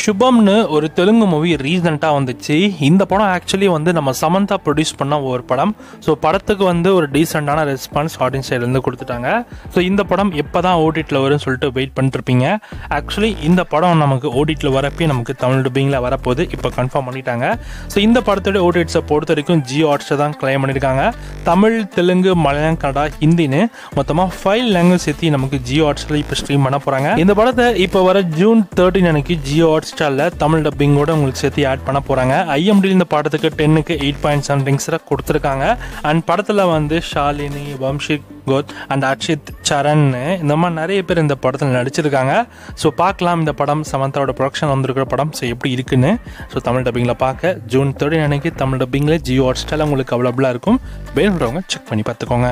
சுபம்னு ஒரு தெலுங்கு மூவி ரீசெண்டாக வந்துச்சு. இந்த படம் ஆக்சுவலி வந்து நம்ம சமந்தா ப்ரொடியூஸ் பண்ண ஒரு படம். ஸோ படத்துக்கு வந்து ஒரு டீசெண்டான ரெஸ்பான்ஸ் ஆடியன்ஸ் சைட்லேருந்து கொடுத்துட்டாங்க. ஸோ இந்த படம் எப்போ தான் ஓடிடியில் வரும்னு சொல்லிட்டு வெயிட் பண்ணிட்டுருப்பீங்க. ஆக்சுவலி இந்த படம் நமக்கு ஓடிடியில் வரப்பே நமக்கு தமிழ் டப்பிங்கில் வரப்போகுது, இப்போ கன்ஃபார்ம் பண்ணிட்டாங்க. ஸோ இந்த படத்தோட ஓடிடிஸை பொறுத்த வரைக்கும் ஜியோ ஹாட்ஸ்டார் தான் கிளைம் பண்ணியிருக்காங்க. தமிழ், தெலுங்கு, மலையாளம், கன்னடா, ஹிந்தின்னு மொத்தமாக 5 லாங்குவேஜ் சேர்த்து நமக்கு ஜியோ ஹாட்ஸ்டார் இப்போ ஸ்ட்ரீம் பண்ண போகிறாங்க. இந்த படத்தை இப்போ வர ஜூன் 13 அன்னைக்கு ஜியோ ஹாட்ஸ்டாரில் தமிழ் டப்பிங்கோட உங்களுக்கு சேர்த்து ஆட் பண்ண போகிறாங்க. IMDb இந்த படத்துக்கு 10க்கு 8.7 ரிங்ஸை கொடுத்துருக்காங்க. அண்ட் படத்தில் வந்து ஷாலினி, வம்ஷிக் கோத் அண்ட் அக்ஷித் சரண் இந்த மாதிரி நிறைய பேர் இந்த படத்தில் நடிச்சிருக்காங்க. ஸோ பார்க்கலாம் இந்த படம் சமந்தாவோட ப்ரொடக்ஷன் வந்திருக்கிற படம் ஸோ எப்படி இருக்குன்னு. ஸோ தமிழ் டப்பிங்கில் பார்க்க ஜூன் 13 அன்னைக்கு தமிழ் டப்பிங்கில் ஜியோ ஹாட்ஸ்டாரில் உங்களுக்கு அவைலபிளாக இருக்கும். வேணுன்றவங்க செக் பண்ணி பார்த்துக்கோங்க.